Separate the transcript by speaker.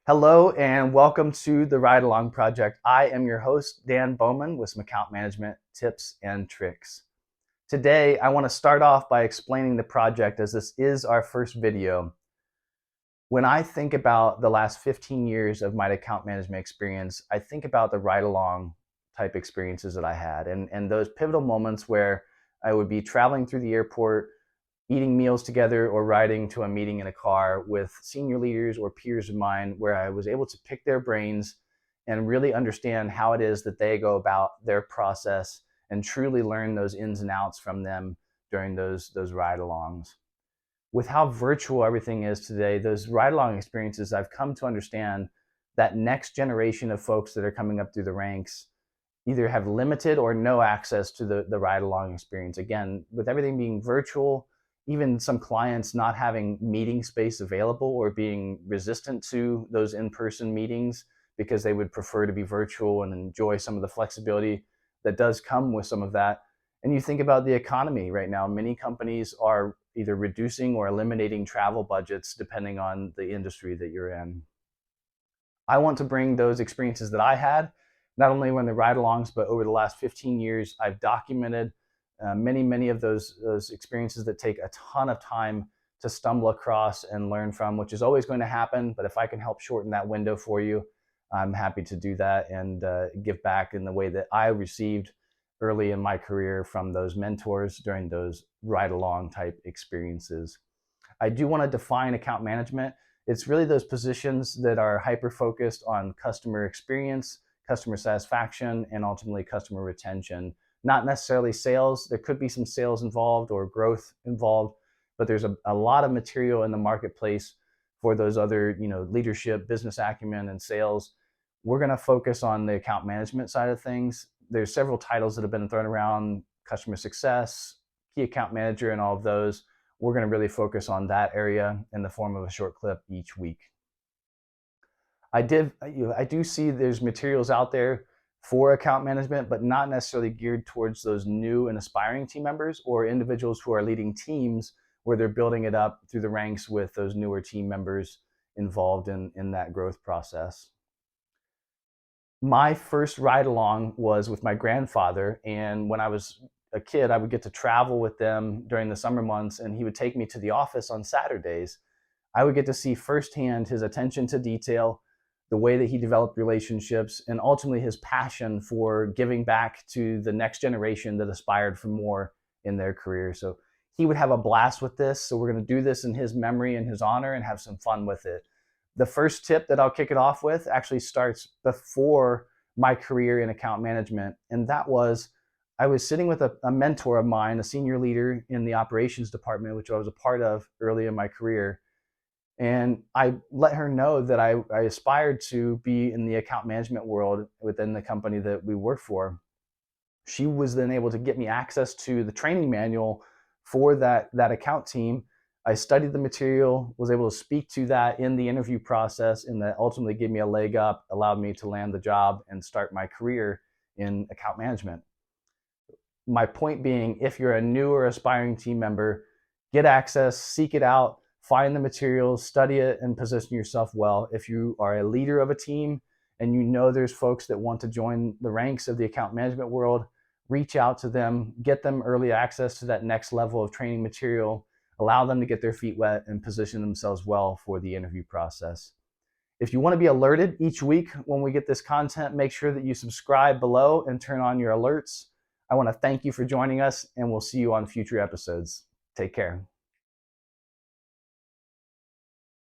Speaker 1: Hello and welcome to the Ride Along Project. I am your host, Dan Bowman, with some account management tips and tricks. Today, I want to start off by explaining the project as this is our first video. When I think about the last 15 years of my account management experience, I think about the ride along type experiences that I had and those pivotal moments where I would be traveling through the airport, eating meals together or riding to a meeting in a car with senior leaders or peers of mine where I was able to pick their brains and really understand how it is that they go about their process and truly learn those ins and outs from them during those ride-alongs. With how virtual everything is today, those ride-along experiences, I've come to understand that next generation of folks that are coming up through the ranks either have limited or no access to the ride-along experience. Again, with everything being virtual, even some clients not having meeting space available or being resistant to those in-person meetings because they would prefer to be virtual and enjoy some of the flexibility that does come with some of that. And you think about the economy right now, many companies are either reducing or eliminating travel budgets depending on the industry that you're in. I want to bring those experiences that I had, not only when the ride-alongs, but over the last 15 years, I've documented many of those experiences that take a ton of time to stumble across and learn from, which is always going to happen. But if I can help shorten that window for you, I'm happy to do that and give back in the way that I received early in my career from those mentors during those ride-along type experiences. I do want to define account management. It's really those positions that are hyper-focused on customer experience, customer satisfaction, and ultimately customer retention. Not necessarily sales. There could be some sales involved or growth involved, but there's a lot of material in the marketplace for those other, leadership, business acumen, and sales. We're going to focus on the account management side of things. There's several titles that have been thrown around: customer success, key account manager, and all of those. We're going to really focus on that area in the form of a short clip each week. I do see there's materials out there for account management, but not necessarily geared towards those new and aspiring team members or individuals who are leading teams where they're building it up through the ranks with those newer team members involved in that growth process. My first ride along was with my grandfather, and when I was a kid, I would get to travel with them during the summer months, and he would take me to the office on Saturdays. I would get to see firsthand his attention to detail, the way that he developed relationships, and ultimately his passion for giving back to the next generation that aspired for more in their career. So he would have a blast with this. So we're going to do this in his memory and his honor and have some fun with it. The first tip that I'll kick it off with actually starts before my career in account management. And that was, I was sitting with a mentor of mine, a senior leader in the operations department, which I was a part of early in my career. And I let her know that I aspired to be in the account management world within the company that we work for. She was then able to get me access to the training manual for that account team. I studied the material, was able to speak to that in the interview process, and that ultimately gave me a leg up, allowed me to land the job and start my career in account management. My point being, if you're a new or aspiring team member, get access, seek it out, find the materials, study it, and position yourself well. If you are a leader of a team and you know there's folks that want to join the ranks of the account management world, reach out to them, get them early access to that next level of training material, allow them to get their feet wet and position themselves well for the interview process. If you want to be alerted each week when we get this content, make sure that you subscribe below and turn on your alerts. I want to thank you for joining us, and we'll see you on future episodes. Take care.